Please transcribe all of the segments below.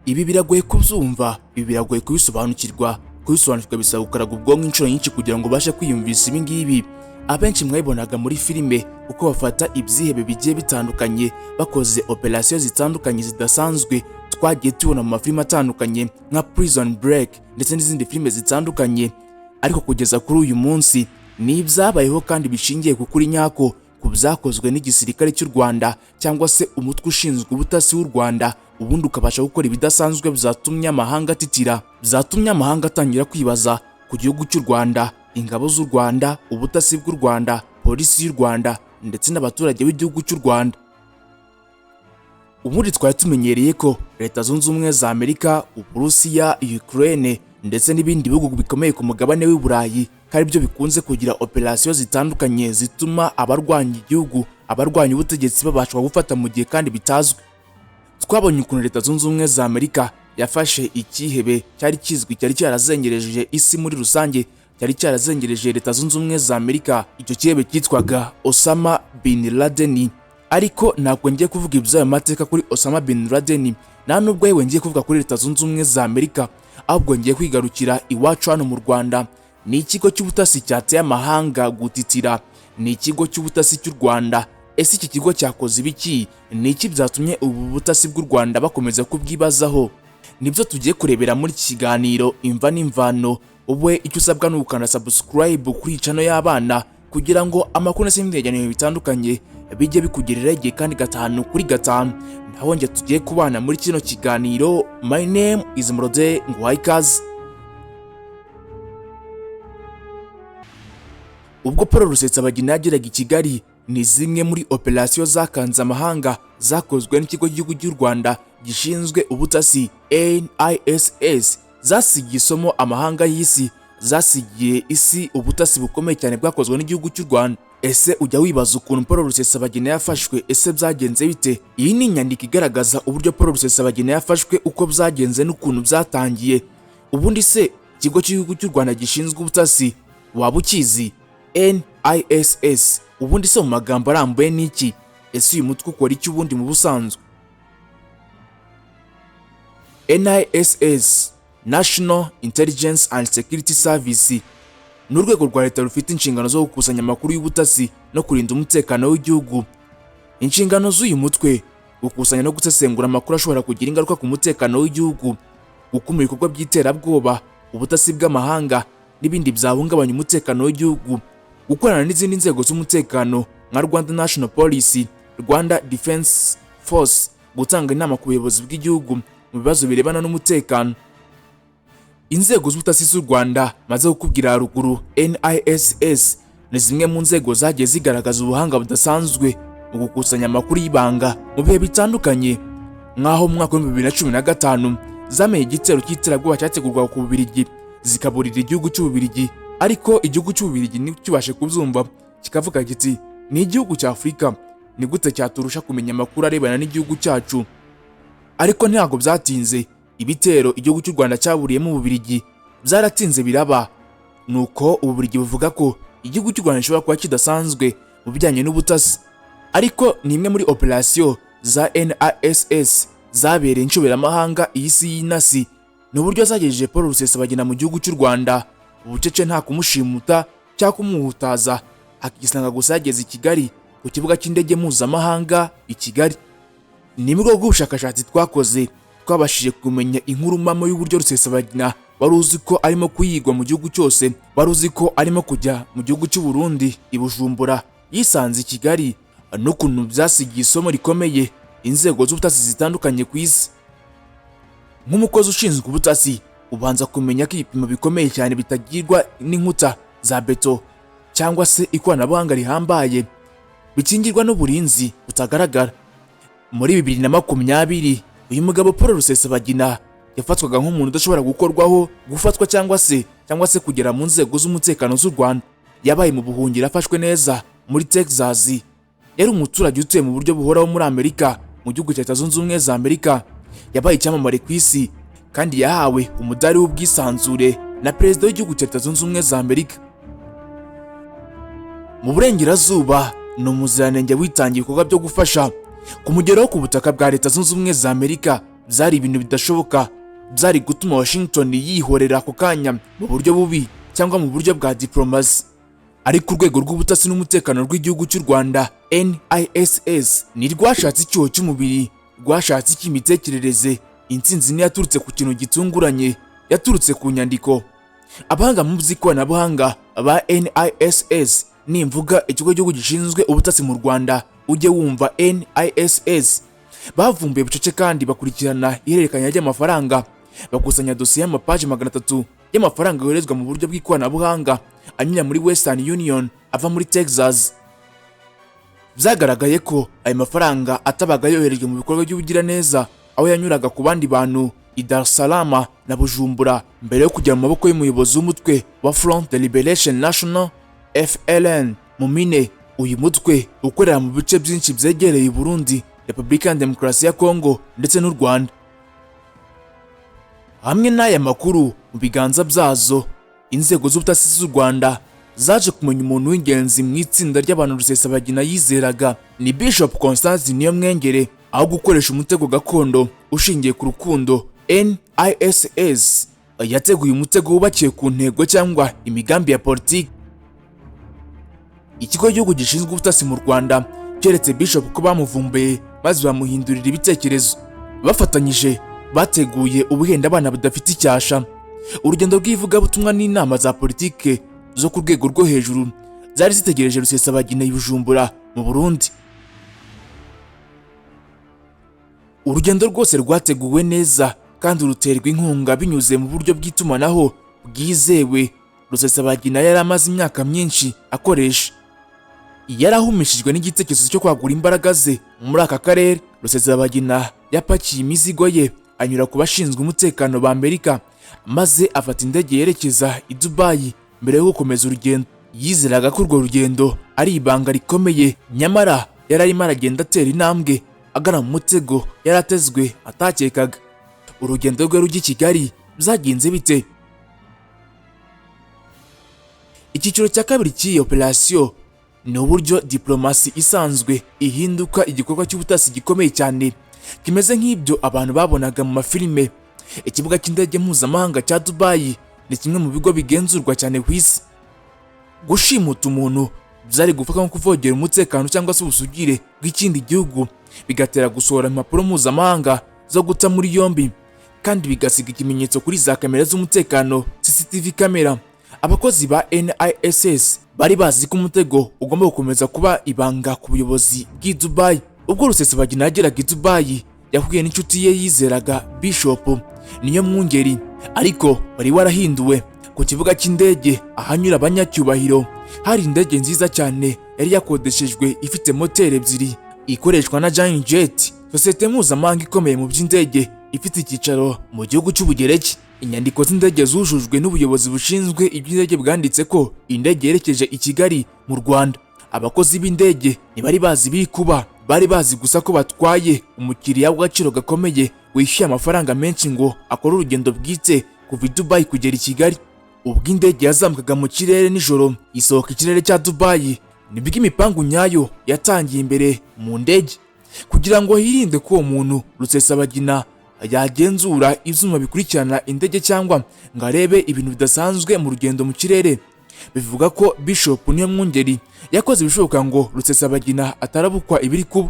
Ibi biragoye kubyumva, ibi biragoye kubisobanukirwa bisaba gukaraga ubwonko inshuro nyinshi kugira ngo ubashe kwiyumvisa ibi ngibi. Abenshi mwayibonaga muri filime uko bafata ibyihebe bigiye bitandukanye bakoze operasiyo zitandukanye zidasanzwe twagiye tubona mu mafilime atandukanye nka Prison Break ndetse n'izindi filime zitandukanye, ariko kugeza kuri uyu munsi ni ibyabayeho kandi bishingiye ku kuri nyako ku byakozwe n'igisirikare cy'u Rwanda cyangwa se umutwe ushinzwe ubutasi w'u Rwanda, ubundi ukabasha gukora ibidasanzwe byatumye amahanga atitira, byatumye amahanga atangira kwibaza ku gihugu cy'u Rwanda, ingabo z'u Rwanda, ubutasi bw'u Rwanda, polisi y'u Rwanda ndetse n'abaturage b'igihugu cy'u Rwanda. Ubundi twari tumenyereye ko Leta Zunze Ubumwe za Amerika, Uburusiya, Ukraine ndetse n'ibindi bihugu bikomeye ku mugabane w'i Burayi kandi byo bikunze kugira operasiyo zitandukanye zituma abarwanya igihugu, abarwanya ubutegetsi babasha gufata mu gihe kandi bitazwi. Twabonye ukuntu Leta Zunze Ubumwe za Amerika yafashe ikihebe cyari kizwi cyari cyarazengereje isi muri rusange, cyari cyarazengereje Leta Zunze Ubumwe za Amerika. Icyo kihebe cyitwaga Osama bin Laden, ariko ntabwo ngiye kuvuga ibyayo mateka kuri Osama bin Laden, nta nubwo yewe ngiye kuvuga kuri Leta Zunze Ubumwe za Amerika, ahubwo ngiye kwigarukira iwacu hano mu Rwanda. Ni ikigo cy'ubutasi cyateye amahanga gutitira, ni ikigo cy'ubutasi cy'u Rwanda. Ese iki kigo cyakoze ibiki? Ni iki byatumye ubu butasi bw'u Rwanda bakomeza kubwibazaho? Nibyo tugiye kurebera muri iki kiganiro imva n'imvano. Ubwe icyo usabwa ni ukanda subscribe kuri channel y'abana kugira ngo amakuru n'ibindi bitandukanye bijye bikugerera igihe kandi gatanu kuri gatanu. Naho njye tugiye kubana muri kino kiganiro. My name is Murode Ngwaikaze. Ubwo Paul Rusesabagina yageraga i Kigali, ni zimwe muri operasiyo zakanze amahanga zakozwe n'ikigo cy'igihugu cy'u Rwanda gishinzwe ubutasi NISS, zasigiye isomo amahanga y'isi, zasigiye isi ubutasi bukomeye cyane bwakozwe n'igihugu cy'u Rwanda. Ese ujya wibaza ukuntu Paul Rusesabagina yafashwe? Ese byagenze bite? Iyi ni inyandiko igaragaza uburyo Paul Rusesabagina yafashwe, uko byagenze n'ukuntu byatangiye. Ubundi se ikigo cy'igihugu cy'u Rwanda gishinzwe ubutasi waba ukizi? NISS ubundi se mu magambo arambuye ni iki? Ese uyu mutwe ukora iki ubundi mu busanzwe? NISS, National Intelligence and Security Service, ni urwego rwa leta rufite inshingano zo gukusanya amakuru y'ubutasi no kurinda umutekano w'igihugu. Inshingano z'uyu mutwe: gukusanya no gusesengura amakuru ashobora kugira ingaruka ku mutekano w'igihugu, gukumira ibikorwa by'iterabwoba, ubutasi bw'amahanga n'ibindi byahungabanya umutekano w'igihugu, gukorana n'izindi nzego z'umutekano nka Rwanda National Police, Rwanda Defense Force, gutanga inama ku buyobozi bw'igihugu mu bibazo birebana n'umutekano. Inzego z'ubutasi z'u Rwanda maze kukubwira haruguru, NISS ni zimwe mu nzego zagiye zigaragaza ubuhanga budasanzwe mu gukusanya amakuru y'ibanga mu bihe bitandukanye, nk'aho mu mwaka wa 2015 zamenye igitero cy'iterabwoba cyategurwaga ku Bubiligi zikaburira igihugu cy'Ububiligi, ariko igihugu cy'Ububiligi ntikibashe kubyumva, kikavuga kiti ni igihugu cya Afurika, ni gute cyaturusha kumenya amakuru arebana n'igihugu cyacu? Ariko ntabwo byatinze, ibitero igihugu cy'u Rwanda cyaburiyemo Ububiligi byaratinze biraba. Nuko Ububiligi buvuga ko igihugu cy'u Rwanda gishobora kuba kidasanzwe mu bijyanye n'ubutasi, ariko ni imwe muri operasiyo za NISS zabereye inshoberamahanga y'isi y'inasi. Ni uburyo zagejeje Paul Rusesabagina mu gihugu cy'u Rwanda ubucece, nta kumushimuta cyangwa kumuhutaza, akisanga gusa yageze i Kigali ku kibuga cy'indege mpuzamahanga i Kigali. Ni mu rwego rw'ubushakashatsi twakoze twabashije kumenya inkuru mpamo y'uburyo Rusesabagina wari uzi ko arimo kuyigwa mu gihugu cyose, wari uzi ko arimo kujya mu gihugu cy'u Burundi i Bujumbura, yisanze i Kigali, n'ukuntu byasigiye isomo rikomeye inzego z'ubutasi zitandukanye ku isi. Nk'umukozi ushinzwe ubutasi ubanza kumenya ko ibipimo bikomeye cyane bitagirwa n'inkuta za beto cyangwa se ikoranabuhanga rihambaye, bikingirwa n'uburinzi butagaragara. Muri 2020 uyu mugabo Paul Rusesabagina yafatwaga nk'umuntu udashobora gukorwaho, gufatwa cyangwa se kugera mu nzego z'umutekano z'u Rwanda. Yabaye mu buhungiro afashwe neza muri Texas. Yari umuturage utuye mu buryo buhoraho muri Amerika, mu gihugu cya Leta Zunze Ubumwe za Amerika. Yabaye icyamamare ku isi kandi yahawe umudari w'ubwisanzure na perezida w'igihugu cya Leta Zunze Ubumwe za Amerika. Mu burengerazuba ni umuziranenge witangiye ibikorwa byo gufasha kumugeraho ku butaka bwa Leta Zunze Ubumwe za Amerika byari ibintu bidashoboka, byari gutuma Washington yihorera ako kanya mu buryo bubi cyangwa mu buryo bwa diplomasi. Ariko urwego rw'ubutasi n'umutekano rw'igihugu cy'u Rwanda NISS ni rwashatse icyuho cy'umubiri, rwashatse cy'imitekerereze. Intsinzi ni yaturutse ku kintu gitunguranye, yaturutse ku nyandiko. Abahanga mu by'ikoranabuhanga ba NISS, nimvuga ikigo cy'igihugu gishinzwe ubutasi mu Rwanda ujye wumva NISS, bavumbuye bucece kandi bakurikirana ihererekanya ry'amafaranga, bakusanya dosiye y'amapaji 300 y'amafaranga yoherezwa mu buryo bw'ikoranabuhanga anyura muri Western Union ava muri Texas. Byagaragaye ko ayo mafaranga atabaga yoherejwe mu bikorwa by'ubugiraneza, aho yanyuraga ku bandi bantu i Dar es Salaam na Bujumbura mbere yo kujya mu maboko y'umuyobozi w'umutwe wa Front de Liberation National FLN mu Mine. Uyu mutwe ukorera mu bice byinshi byegereye Burundi, Repubulika ya Demokarasi ya Kongo ndetse n'u Rwanda. Hamwe n'aya makuru mu biganza byazo, inzego z'ubutasi z'u Rwanda zaje kumenya umuntu w'ingenzi mu itsinda ry'abantu Rusesabagina yizeraga, ni Bishop Constance Niyomwengere. Aho gukoresha umutego gakondo ushingiye ku rukundo, NISS yateguye umutego wubakiye ku ntego cyangwa imigambi ya politiki. Ikigo cy'igihugu gishinzwe ubutasi mu Rwanda cyeretse Bishop ko bamuvumbuye maze bamuhindurira ibitekerezo. Bafatanyije bateguye ubuhenda abana budafite icyasha. Urugendo rw'ivugabutumwa n'inama za politike zo ku rwego rwo hejuru zari zitegereje Rusesabagina i Bujumbura mu Burundi. Urugendo rwose rwateguwe neza kandi ruterwa inkunga binyuze mu buryo bw'itumanaho bwizewe Rusesabagina yari amaze imyaka myinshi akoresha. Yarahumishijwe n'igitekerezo cyo kwagura imbaraga ze muri aka karere. Rusesabagina yapakiye imizigo ye anyura ku bashinzwe umutekano ba Amerika, maze afata indege yerekeza i Dubai. Mbere yo gukomeza urugendo, yizeraga ko urwo rugendo ari ibanga rikomeye, nyamara yari arimo aragenda atera intambwe agana mu mutego yaratezwe atakekaga. Urugendo rwe rujya i Kigali byagenze bite? Icyiciro cya kabiri cy'iyi operasiyo ni uburyo diplomasi isanzwe ihinduka igikorwa cy'ubutasi gikomeye cyane, kimeze nk'ibyo abantu babonaga mu mafilime. Ikibuga cy'indege mpuzamahanga cya Dubai ni kimwe mu bigo bigenzurwa cyane ku isi. Gushimuta umuntu byari gufata nko kuvogera umutekano cyangwa se ubusugire bw'ikindi gihugu, bigatera gusohora impapuro mpuzamahanga zo guta muri yombi, kandi bigasiga ikimenyetso kuri za kamera z'umutekano CCTV kamera. Abakozi ba NISS bari bazi ko umutego ugomba gukomeza kuba ibanga ku buyobozi bw'i Dubai. Ubwo Rusesabagina yageraga i Dubai, yahuye n'inshuti ye yizeraga Bishop Niyomwungeri, ariko wari warahinduwe. Ku kibuga cy'indege ahanyura abanyacyubahiro hari indege nziza cyane yari yakodeshejwe ifite moteri 2 ikoreshwa na Giant Jet, sosiyete mpuzamahanga ikomeye mu by'indege ifite icyicaro mu gihugu cy'Ubugereki. Inyandiko z'indege zujujwe n'ubuyobozi bushinzwe iby'indege bwanditse ko indege yerekeje i Kigali mu Rwanda. Abakozi b'indege ntibari bazi biri kuba, bari bazi gusa ko batwaye umukiriya w'agaciro gakomeye wishyuye amafaranga menshi ngo akore urugendo bwite kuva i Dubai kugera i Kigali. Ubwo indege yazambukaga mu kirere nijoro isohoka ikirere cya Dubai, nibwo imipangu nyayo yatangiye imbere mu ndege kugira ngo hirinde ko uwo muntu Rusesabagina yagenzura ibyuma bikurikirana indege cyangwa ngo arebe ibintu bidasanzwe mu rugendo mu kirere. Bivuga ko Bishop Niyomwungeri yakoze ibishoboka ngo Rusesabagina atarabukwa ibiri kuba.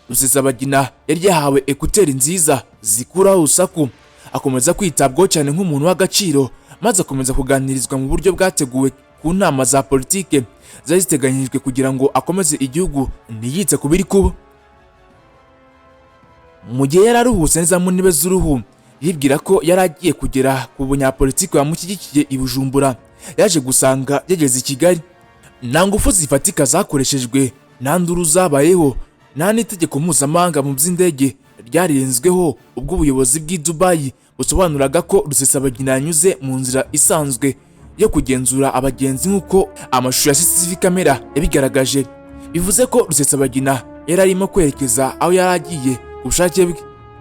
Rusesabagina yari yahawe ekuteri nziza zikuraho urusaku, akomeza kwitabwaho cyane nk'umuntu w'agaciro, maze akomeza kuganirizwa mu buryo bwateguwe ku nama za politike zari ziteganyijwe kugira ngo akomeze igihugu ntiyitse ku biri kuba. Mu gihe yari aruhutse neza mu ntebe z'uruhu, yibwira ko yari agiye kugera ku bunyapolitiki bamushyigikiye i Bujumbura, yaje gusanga yageze i Kigali. Nta ngufu zifatika zakoreshejwe, nta nduru zabayeho, nta n'itegeko mpuzamahanga mu by'indege ryarenzweho. Ubwo ubuyobozi bw'i Dubai busobanuraga ko Rusesabagina yanyuze mu nzira isanzwe yo kugenzura abagenzi nk'uko amashusho ya CCTV kamera yabigaragaje. Bivuze ko Rusesabagina yari arimo kwerekeza aho yari agiye ku bushake bwe.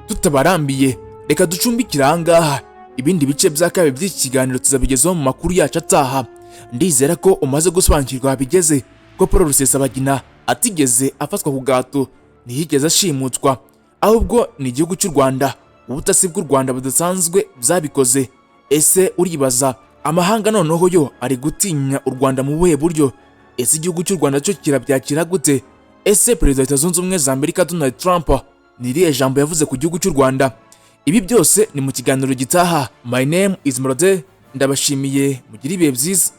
Tutabarambiye, reka ducumbikire aha ngaha. Ibindi bice bya kabiri by'iki kiganiro tuzabigezaho mu makuru yacu ataha. Ndizera ko umaze gusobanukirwa bigeze ko Paul Rusesabagina atigeze afatwa ku gato, ntiyigeze ashimutwa, ahubwo ni igihugu cy'u Rwanda, ubutasi bw'u Rwanda budasanzwe byabikoze. Ese uribaza amahanga noneho yo ari gutinya u Rwanda mu buhe buryo? Ese igihugu cy'u Rwanda cyo kirabyakira gute? Ese Perezida wa Leta Zunze Ubumwe za Amerika Donald Trump ni irihe jambo yavuze ku gihugu cy'u Rwanda? Ibi byose ni mu kiganiro gitaha. My name is Murode, ndabashimiye, mugire ibihe byiza.